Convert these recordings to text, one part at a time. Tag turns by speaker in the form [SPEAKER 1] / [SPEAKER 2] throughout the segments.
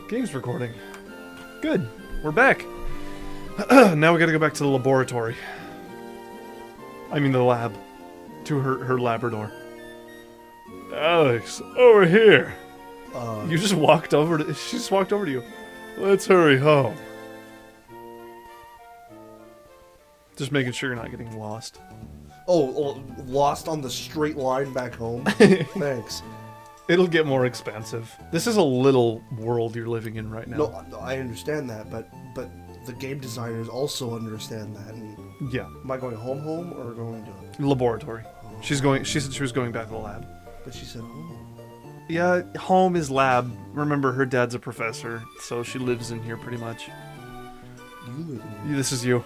[SPEAKER 1] Game's recording. Good. We're back. Now we gotta go back to the laboratory. I mean the lab. To her Labrador. Alex, over here. You just walked over to... She just walked over to you. Let's hurry home. Just making sure you're not getting lost.
[SPEAKER 2] Oh, lost on the straight line back home? Thanks.
[SPEAKER 1] It'll get more expansive. This is a little world you're living in right now.
[SPEAKER 2] No, I understand that, but the game designers also understand that. And
[SPEAKER 1] yeah.
[SPEAKER 2] Am I going home, or going to...
[SPEAKER 1] Laboratory. She said she was going back to the lab.
[SPEAKER 2] But she said home.
[SPEAKER 1] Yeah, home is lab. Remember, her dad's a professor, so she lives in here pretty much.
[SPEAKER 2] You live in here.
[SPEAKER 1] This is you.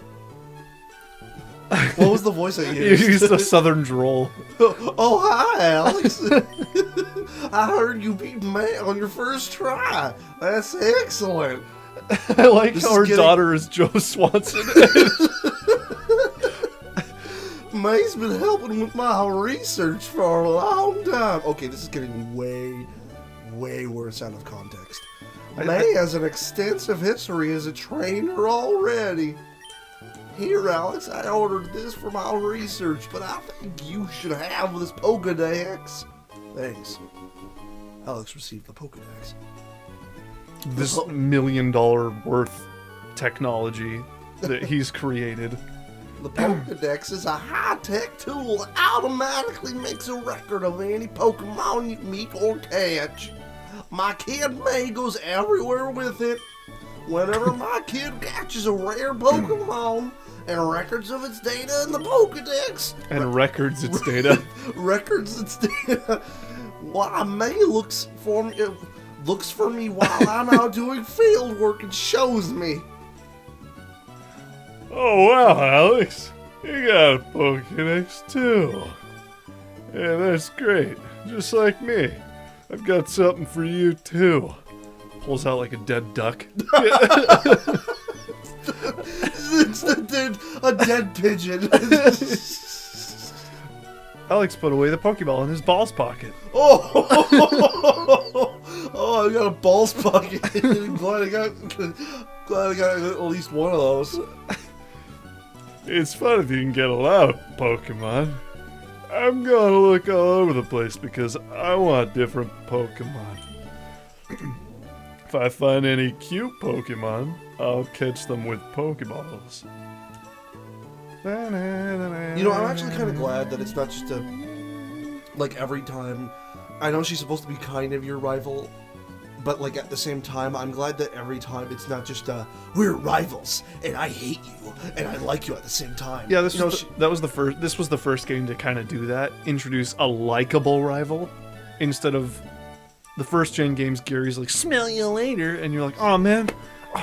[SPEAKER 2] What was the voice I
[SPEAKER 1] You
[SPEAKER 2] used?
[SPEAKER 1] used a southern drawl.
[SPEAKER 2] Oh, hi, Alex. I heard you beat me on your first try. That's excellent.
[SPEAKER 1] I like
[SPEAKER 2] This
[SPEAKER 1] how
[SPEAKER 2] is
[SPEAKER 1] her
[SPEAKER 2] getting-
[SPEAKER 1] daughter is Joe Swanson.
[SPEAKER 2] May's been helping with my research for a long time. Okay, this is getting way worse out of context. May has an extensive history as a trainer already. Here, Alex, I ordered this for my research, but I think you should have this Pokedex. Thanks. Alex received the Pokedex.
[SPEAKER 1] This $1 million worth technology that he's created.
[SPEAKER 2] The Pokedex is a high-tech tool that automatically makes a record of any Pokemon you meet or catch. My kid May goes everywhere with it. Whenever my kid catches a rare Pokemon and records of its data in the Pokedex...
[SPEAKER 1] And records its data.
[SPEAKER 2] records its data... Why, May looks for me while I'm out doing field work and shows me.
[SPEAKER 1] Oh wow, Alex. You got a Pokedex too. Yeah, that's great. Just like me. I've got something for you too. Pulls out like a dead duck.
[SPEAKER 2] It's a dead pigeon.
[SPEAKER 1] Alex put away the Pokeball in his balls pocket.
[SPEAKER 2] Oh, I got a balls pocket. glad I got at least one of those.
[SPEAKER 1] It's fun if you can get a lot of Pokemon. I'm gonna look all over the place because I want different Pokemon. If I find any cute Pokemon, I'll catch them with Pokeballs.
[SPEAKER 2] You know, I'm actually kind of glad that it's not just like every time. I know she's supposed to be kind of your rival, but like at the same time, I'm glad that every time it's not just we're rivals and I hate you and I like you at the same time.
[SPEAKER 1] Yeah, this was the first game to kind of do that. Introduce a likable rival instead of the first gen games. Gary's like, smell you later, and you're like, oh man,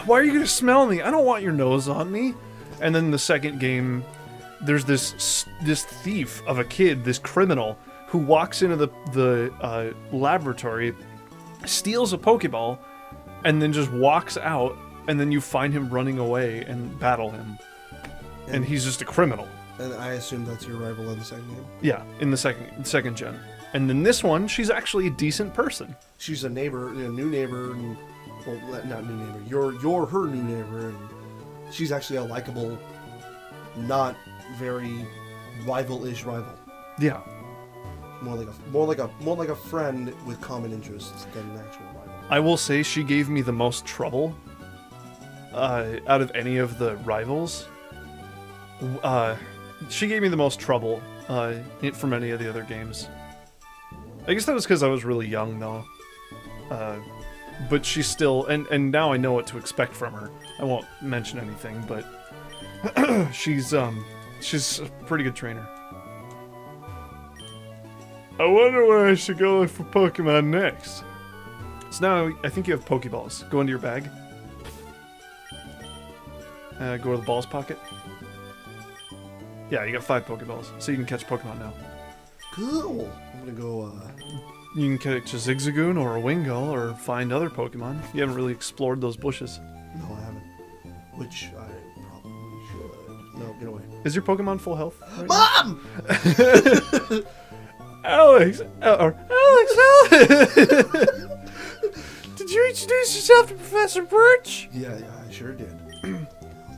[SPEAKER 1] why are you gonna smell me? I don't want your nose on me. And then the second game, there's this thief of a kid, this criminal, who walks into the laboratory, steals a Pokeball, and then just walks out, and then you find him running away and battle him. And he's just a criminal.
[SPEAKER 2] And I assume that's your rival in the second game?
[SPEAKER 1] Yeah, in the second gen. And then this one, she's actually a decent person.
[SPEAKER 2] She's a neighbor, a new neighbor, and well, not new neighbor. You're her new neighbor, and she's actually a likable, not very rival-ish rival.
[SPEAKER 1] Yeah.
[SPEAKER 2] More like a friend with common interests than an actual rival.
[SPEAKER 1] I will say she gave me the most trouble out of any of the rivals. She gave me the most trouble from any of the other games. I guess that was because I was really young, though. But she's still... And now I know what to expect from her. I won't mention anything, but... she's a pretty good trainer. I wonder where I should go look for Pokemon next. So now, I think you have Pokeballs. Go into your bag. Go to the balls pocket. Yeah, you got 5 Pokeballs, so you can catch Pokemon now.
[SPEAKER 2] Cool. I'm gonna go,
[SPEAKER 1] You can catch a Zigzagoon or a Wingull or find other Pokemon. You haven't really explored those bushes.
[SPEAKER 2] No, I haven't. Which I probably should. No, get away.
[SPEAKER 1] Is your Pokemon full health? Right
[SPEAKER 2] Mom!
[SPEAKER 1] Alex! Alex! did you introduce yourself to Professor Birch?
[SPEAKER 2] Yeah, I sure did.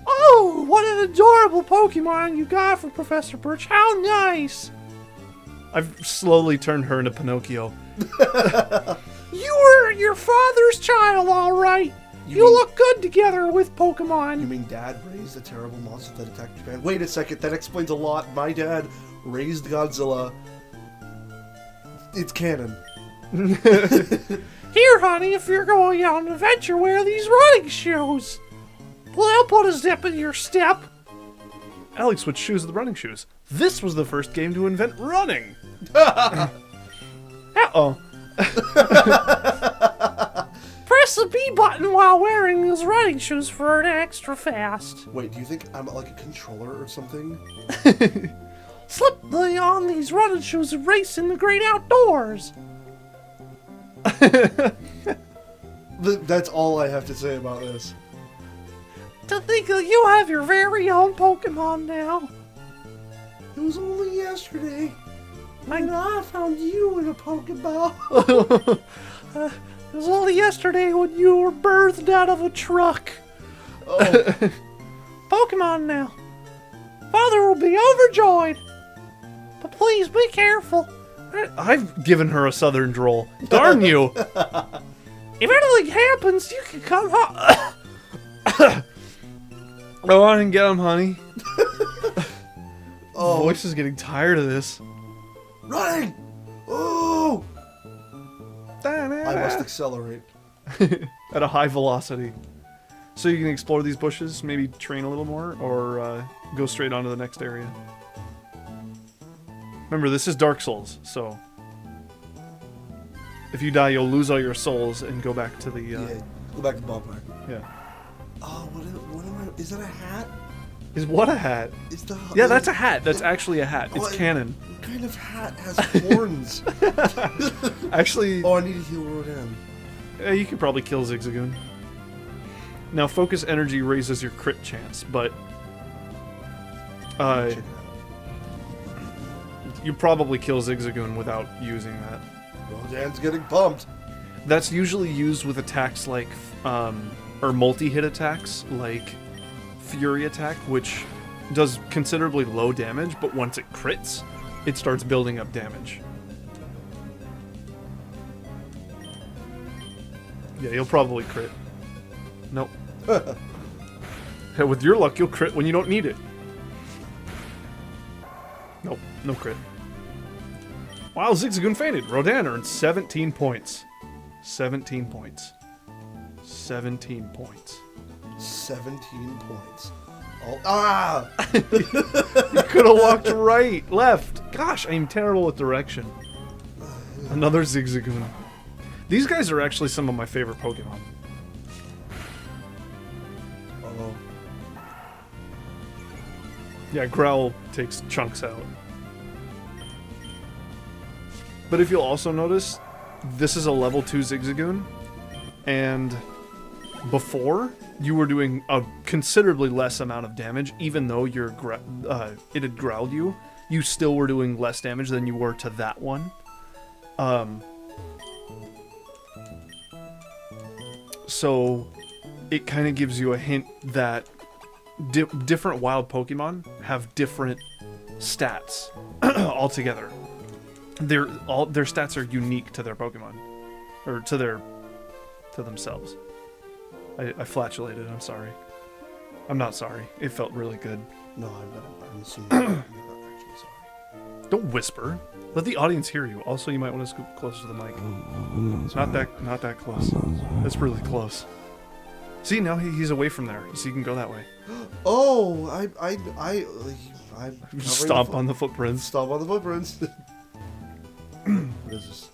[SPEAKER 1] Oh, what an adorable Pokemon you got for Professor Birch. How nice. I've slowly turned her into Pinocchio. You were your father's child, all right. You look good together with Pokemon.
[SPEAKER 2] You mean Dad raised a terrible monster that attacked Japan? Wait a second, that explains a lot. My dad raised Godzilla. It's canon.
[SPEAKER 1] Here, honey, if you're going on an adventure, wear these running shoes. Well, they'll put a zip in your step. Alex switched shoes with running shoes. This was the first game to invent running. Uh-oh. Press the B button while wearing these running shoes for an extra fast.
[SPEAKER 2] Wait, do you think I'm like a controller or something?
[SPEAKER 1] Slip on these running shoes and race in the great outdoors.
[SPEAKER 2] That's all I have to say about this.
[SPEAKER 1] To think that you have your very own Pokemon now.
[SPEAKER 2] It was only yesterday when I found you in a Pokeball.
[SPEAKER 1] It was only yesterday when you were birthed out of a truck.
[SPEAKER 2] Oh.
[SPEAKER 1] Pokemon now. Father will be overjoyed. But please be careful. I've given her a southern drawl. Darn you. If anything happens, you can come home. Go on and get him, honey.
[SPEAKER 2] Oh.
[SPEAKER 1] Voice is getting tired of this.
[SPEAKER 2] Running! Oh! I must accelerate.
[SPEAKER 1] At a high velocity. So you can explore these bushes, maybe train a little more, or go straight on to the next area. Remember, this is Dark Souls, so if you die, you'll lose all your souls and go back to the...
[SPEAKER 2] Yeah, go back to the ballpark.
[SPEAKER 1] Yeah.
[SPEAKER 2] Oh, what am I... Is that a hat?
[SPEAKER 1] Is what a hat?
[SPEAKER 2] Is the...
[SPEAKER 1] Yeah, that's a hat. That's actually a hat. It's canon.
[SPEAKER 2] What kind of hat has horns?
[SPEAKER 1] Actually...
[SPEAKER 2] Oh, I need to heal Rodan.
[SPEAKER 1] You could probably kill Zigzagoon. Now, focus energy raises your crit chance, but... you probably kill Zigzagoon without using that.
[SPEAKER 2] Rodan's getting pumped.
[SPEAKER 1] That's usually used with attacks like, or multi-hit attacks, like Fury Attack, which does considerably low damage, but once it crits, it starts building up damage. Yeah, you'll probably crit. Nope. Hey, with your luck, you'll crit when you don't need it. Nope, no crit. Wow, Zigzagoon fainted. Rodan earned 17 points. 17 points. 17 points.
[SPEAKER 2] 17 points. Oh, ah!
[SPEAKER 1] You could have walked right, left. Gosh, I'm terrible with direction. Another Zigzagoon. These guys are actually some of my favorite Pokemon.
[SPEAKER 2] Oh.
[SPEAKER 1] Yeah, Growl takes chunks out. But if you'll also notice, this is a level 2 Zigzagoon, and before, you were doing a considerably less amount of damage, even though your it had growled you. You still were doing less damage than you were to that one. So, it kind of gives you a hint that different wild Pokemon have different stats altogether. Their stats are unique to their Pokemon, or to themselves. I flatulated. I'm sorry. I'm not sorry. It felt really good.
[SPEAKER 2] No, I'm assuming you're not actually sorry.
[SPEAKER 1] Don't whisper. Let the audience hear you. Also, you might want to scoot closer to the mic. Not that close. That's really close. See, now he's away from there, so you can go that way.
[SPEAKER 2] Oh, I
[SPEAKER 1] Stomp on the footprints.
[SPEAKER 2] Stomp on the footprints. What is this?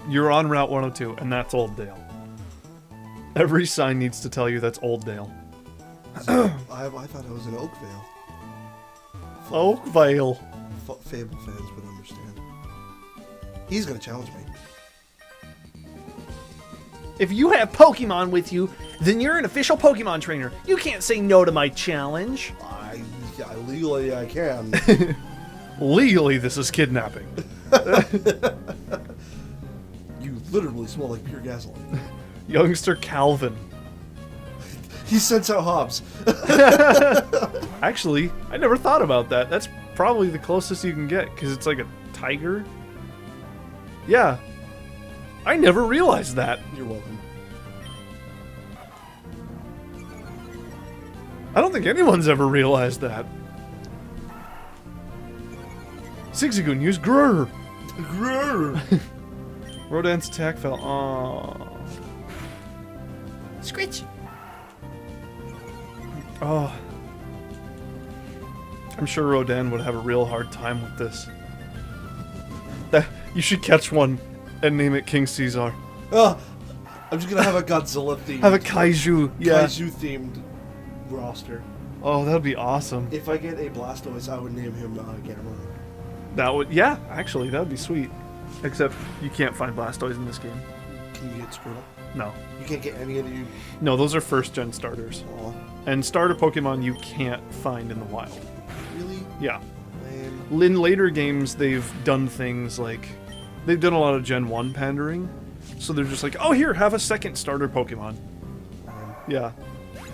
[SPEAKER 1] You're on Route 102, and that's Old Dale. Every sign needs to tell you that's Old Dale.
[SPEAKER 2] I thought I was in Oakvale.
[SPEAKER 1] Oakvale.
[SPEAKER 2] Fable fans would understand. He's gonna challenge me.
[SPEAKER 1] If you have Pokemon with you, then you're an official Pokemon trainer. You can't say no to my challenge.
[SPEAKER 2] Legally I can.
[SPEAKER 1] Legally, this is kidnapping.
[SPEAKER 2] You literally smell like pure gasoline.
[SPEAKER 1] Youngster Calvin.
[SPEAKER 2] He sends out Hobbs.
[SPEAKER 1] Actually, I never thought about that. That's probably the closest you can get, because it's like a tiger. Yeah. I never realized that.
[SPEAKER 2] You're welcome.
[SPEAKER 1] I don't think anyone's ever realized that. Zigzagoon, use Grrr.
[SPEAKER 2] Grrr.
[SPEAKER 1] Rodan's attack fell. Oh.
[SPEAKER 2] Scritch.
[SPEAKER 1] Oh. I'm sure Rodan would have a real hard time with this. You should catch one and name it King Caesar.
[SPEAKER 2] Oh, I'm just gonna have a Godzilla themed.
[SPEAKER 1] Have a Kaiju. Yeah.
[SPEAKER 2] Kaiju themed roster.
[SPEAKER 1] Oh, that'd be awesome.
[SPEAKER 2] If I get a Blastoise, I would name him Gamma.
[SPEAKER 1] That would, yeah, actually, that'd be sweet. Except you can't find Blastoise in this game.
[SPEAKER 2] Can you get Squirtle?
[SPEAKER 1] No.
[SPEAKER 2] You can't get any of the...
[SPEAKER 1] No, those are first-gen starters.
[SPEAKER 2] Aw.
[SPEAKER 1] And starter Pokemon you can't find in the wild.
[SPEAKER 2] Really?
[SPEAKER 1] Yeah.
[SPEAKER 2] Lame.
[SPEAKER 1] In later games, they've done things like... They've done a lot of Gen 1 pandering. So they're just like, oh, here, have a second starter Pokemon. Yeah.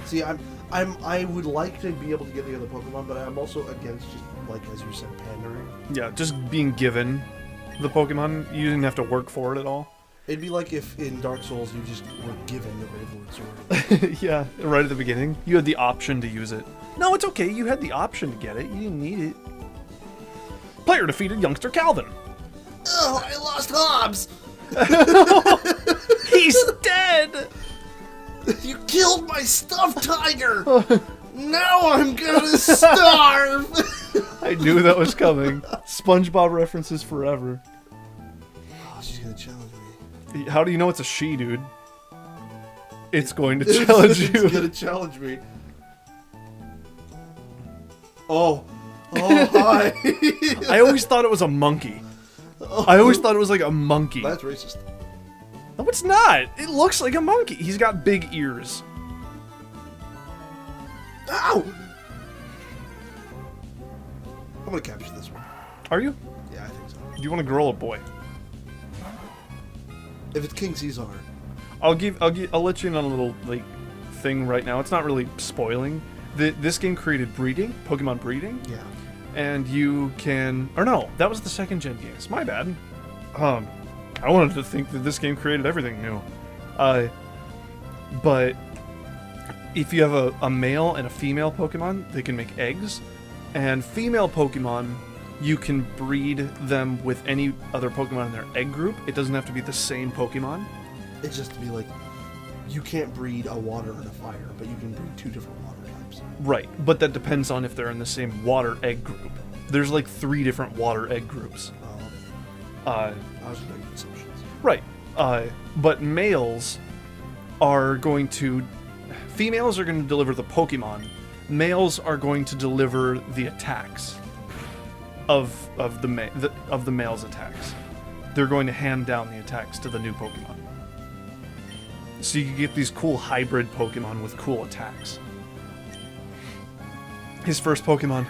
[SPEAKER 2] See, I would like to be able to get the other Pokemon, but I'm also against just, like, as you said, pandering.
[SPEAKER 1] Yeah, just being given the Pokemon. You didn't have to work for it at all.
[SPEAKER 2] It'd be like if in Dark Souls you just were given the Gravelord Sword.
[SPEAKER 1] Yeah, right at the beginning. You had the option to use it. No, it's okay. You had the option to get it. You didn't need it. Player defeated Youngster Calvin.
[SPEAKER 2] Oh, I lost Hobbs!
[SPEAKER 1] He's dead!
[SPEAKER 2] You killed my stuffed tiger! Now I'm gonna starve!
[SPEAKER 1] I knew that was coming. SpongeBob references forever.
[SPEAKER 2] Oh, she's gonna challenge me.
[SPEAKER 1] How do you know it's a she, dude? It's going to challenge you.
[SPEAKER 2] It's gonna challenge me. Oh. Oh, hi.
[SPEAKER 1] I always thought it was a monkey. I always thought it was like a monkey.
[SPEAKER 2] That's racist.
[SPEAKER 1] No, it's not. It looks like a monkey. He's got big ears.
[SPEAKER 2] Ow! I'm gonna capture this one.
[SPEAKER 1] Are you?
[SPEAKER 2] Yeah, I think so.
[SPEAKER 1] Do you want a girl or boy?
[SPEAKER 2] If it's King Caesar.
[SPEAKER 1] I'll let you in on a little like thing right now. It's not really spoiling. This game created breeding, Pokemon breeding.
[SPEAKER 2] Yeah.
[SPEAKER 1] And you can, or no, that was the second gen games. My bad. I wanted to think that this game created everything new. But if you have a male and a female Pokemon, they can make eggs. And female Pokemon, you can breed them with any other Pokemon in their egg group. It doesn't have to be the same Pokemon.
[SPEAKER 2] It's just to be like, you can't breed a water and a fire, but you can breed two different water types.
[SPEAKER 1] Right, but that depends on if they're in the same water egg group. There's like 3 different water egg groups.
[SPEAKER 2] I was just making assumptions.
[SPEAKER 1] Right, but males are going to... Females are going to deliver the Pokemon. Males are going to deliver the attacks of the male's attacks. They're going to hand down the attacks to the new Pokemon. So you can get these cool hybrid Pokemon with cool attacks. His first Pokemon.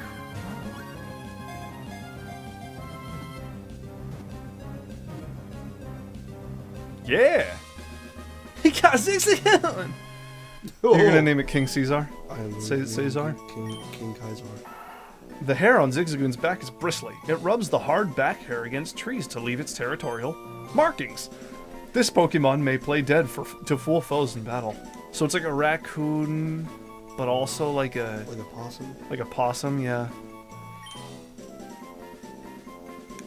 [SPEAKER 1] Yeah! He got Zigzagoon! You're gonna name it King Caesar? Caesar?
[SPEAKER 2] King Kaisar.
[SPEAKER 1] The hair on Zigzagoon's back is bristly. It rubs the hard back hair against trees to leave its territorial markings. This Pokemon may play dead to fool foes in battle. So it's like a raccoon, but also like a...
[SPEAKER 2] Like a possum?
[SPEAKER 1] Like a possum, yeah.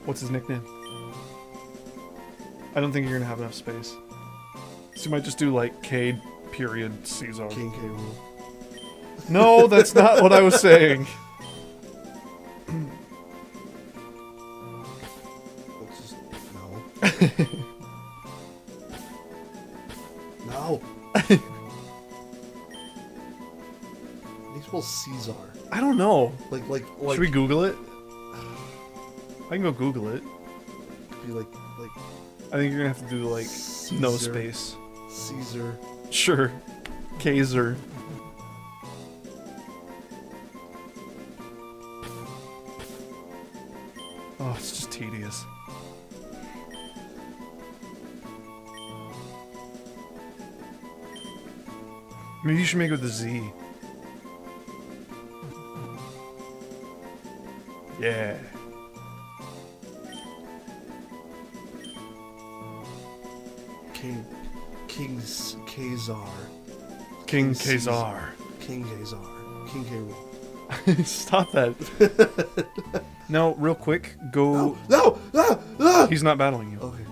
[SPEAKER 1] What's his nickname? I don't think you're gonna have enough space. So you might just do like K period Caesar.
[SPEAKER 2] King K. Rool.
[SPEAKER 1] No, that's not what I was saying.
[SPEAKER 2] Let's just... No. No. He spells Caesar.
[SPEAKER 1] I don't know.
[SPEAKER 2] Like...
[SPEAKER 1] Should we Google it? I can go Google it.
[SPEAKER 2] Be like...
[SPEAKER 1] I think you're gonna have to do like no
[SPEAKER 2] Caesar.
[SPEAKER 1] space.
[SPEAKER 2] Caesar.
[SPEAKER 1] Sure. Kaiser. Oh, it's just tedious. Maybe you should make it with a Z. Yeah.
[SPEAKER 2] King Kazar.
[SPEAKER 1] King
[SPEAKER 2] Caesar.
[SPEAKER 1] Kazar.
[SPEAKER 2] King Kazar. King K. Rool.
[SPEAKER 1] Stop that. No, real quick, go.
[SPEAKER 2] No!
[SPEAKER 1] He's not battling you.
[SPEAKER 2] Okay.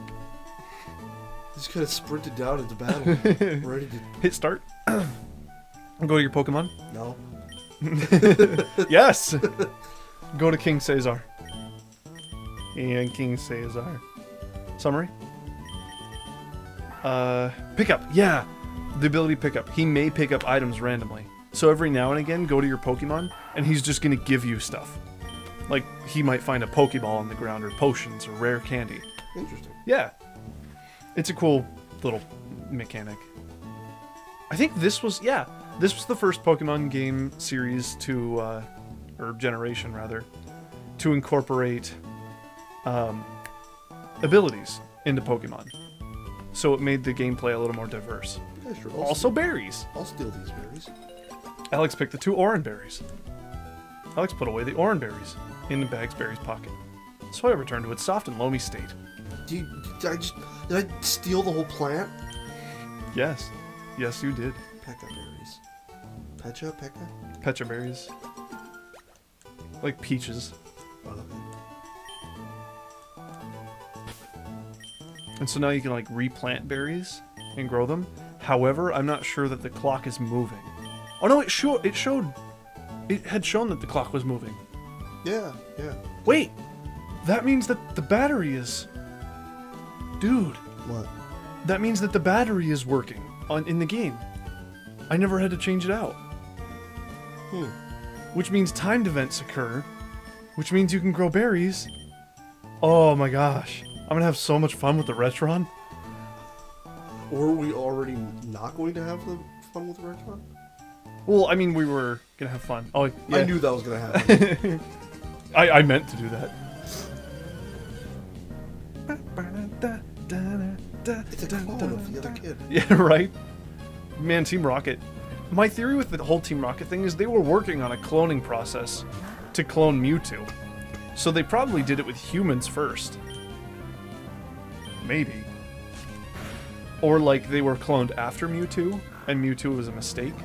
[SPEAKER 2] He's kind of sprinted down into battle. Ready to.
[SPEAKER 1] Hit start. Go to your Pokemon.
[SPEAKER 2] No.
[SPEAKER 1] Yes! Go to King Caesar. And King Caesar. Summary? Pickup. Yeah! The ability pickup. He may pick up items randomly. So every now and again, go to your Pokemon, and he's just gonna give you stuff. Like, he might find a Pokeball on the ground, or potions, or rare candy.
[SPEAKER 2] Interesting.
[SPEAKER 1] Yeah. It's a cool little mechanic. I think this was the first Pokemon game series to, or generation rather, to incorporate abilities into Pokemon. So it made the gameplay a little more diverse.
[SPEAKER 2] Yeah, sure.
[SPEAKER 1] Also berries.
[SPEAKER 2] I'll steal these berries.
[SPEAKER 1] Alex picked the 2 orange berries. Alex put away the orange berries in the bag's berries pocket. So I returned to its soft and loamy state.
[SPEAKER 2] Did I steal the whole plant?
[SPEAKER 1] Yes. Yes, you did.
[SPEAKER 2] Pekka berries. Pekka?
[SPEAKER 1] Pecha berries. Like peaches.
[SPEAKER 2] Oh, okay.
[SPEAKER 1] And so now you can like replant berries and grow them. However, I'm not sure that the clock is moving. Oh no, it had shown that the clock was moving.
[SPEAKER 2] Yeah.
[SPEAKER 1] Wait! That means that the battery is... Dude,
[SPEAKER 2] What?
[SPEAKER 1] that means that the battery is working in the game. I never had to change it out. Which means timed events occur, which means you can grow berries. Oh my gosh. I'm gonna have so much fun with the Retron.
[SPEAKER 2] Or are we already not going to have the fun with the restaurant?
[SPEAKER 1] Well, I mean, we were gonna have fun. Oh, yeah.
[SPEAKER 2] I knew that was going to happen.
[SPEAKER 1] I meant to do that.
[SPEAKER 2] It's a clone of the other kid.
[SPEAKER 1] Yeah, right? Man, Team Rocket. My theory with the whole Team Rocket thing is they were working on a cloning process to clone Mewtwo. So they probably did it with humans first. Maybe. Or like they were cloned after Mewtwo, and Mewtwo was a mistake.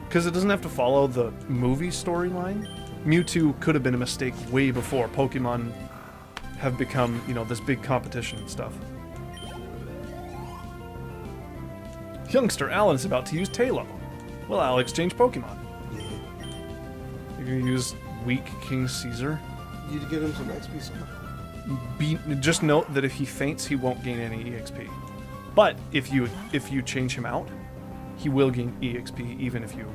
[SPEAKER 1] Because it doesn't have to follow the movie storyline. Mewtwo could have been a mistake way before Pokemon have become, you know, this big competition and stuff. Youngster Alan is about to use Tailo. Well, I'll exchange Pokemon. You're gonna use weak King Caesar.
[SPEAKER 2] You need to get him some XP somehow.
[SPEAKER 1] Just note that if he faints, he won't gain any EXP. But if you change him out, he will gain EXP even if you...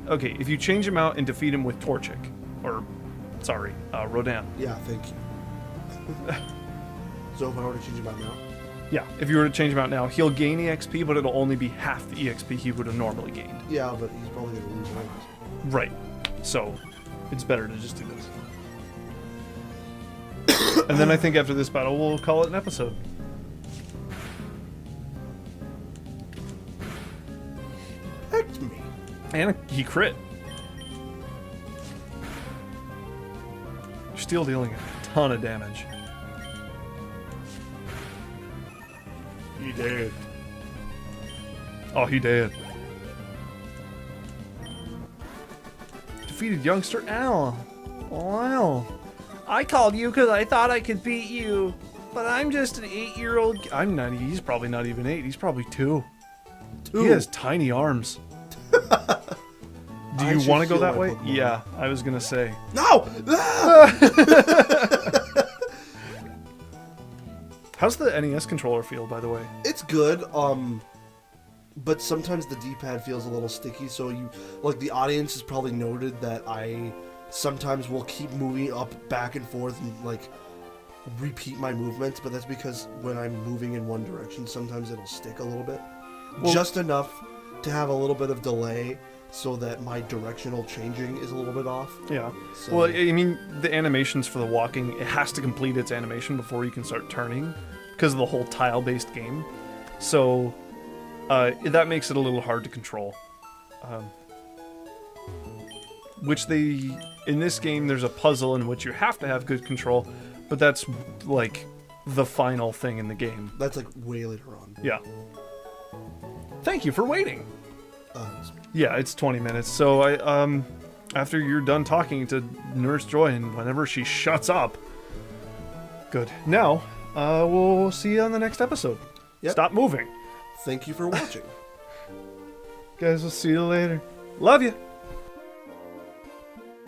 [SPEAKER 1] okay, if you change him out and defeat him with Torchic, or, sorry, Rodan.
[SPEAKER 2] Yeah, thank you. So if I were to change him out now?
[SPEAKER 1] Yeah, if you were to change him out now, he'll gain EXP, but it'll only be half the EXP he would have normally gained.
[SPEAKER 2] Yeah, but he's probably going to lose items.
[SPEAKER 1] Right. So, it's better to just do this. And then I think after this battle, we'll call it an episode.
[SPEAKER 2] Heck me.
[SPEAKER 1] And he crit. You're still dealing a ton of damage. He did. Oh, he did. Defeated youngster Al. Wow. I called you because I thought I could beat you. But I'm just an 8-year-old. I'm not. He's probably not even 8. He's probably 2. He has tiny arms. Do you want to go that way?
[SPEAKER 2] Pokemon.
[SPEAKER 1] Yeah, I was going to say.
[SPEAKER 2] No!
[SPEAKER 1] How's the NES controller feel, by the way?
[SPEAKER 2] It's good, but sometimes the D-pad feels a little sticky, so the audience has probably noted that I sometimes will keep moving up, back and forth, and, repeat my movements, but that's because when I'm moving in one direction, sometimes it'll stick a little bit.
[SPEAKER 1] Well,
[SPEAKER 2] just enough to have a little bit of delay so that my directional changing is a little bit off.
[SPEAKER 1] Yeah.
[SPEAKER 2] So,
[SPEAKER 1] Well, I mean, the animations for the walking, it has to complete its animation before you can start turning, because of the whole tile-based game. So, that makes it a little hard to control. Which in this game, there's a puzzle in which you have to have good control, but that's like the final thing in the game.
[SPEAKER 2] That's like way later on.
[SPEAKER 1] Yeah. Thank you for waiting.
[SPEAKER 2] It's-
[SPEAKER 1] Yeah, it's 20 minutes. So after you're done talking to Nurse Joy and whenever she shuts up. Good. Now, we'll see you on the next episode.
[SPEAKER 2] Yep.
[SPEAKER 1] Stop moving.
[SPEAKER 2] Thank you for watching.
[SPEAKER 1] Guys, we'll see you later. Love you.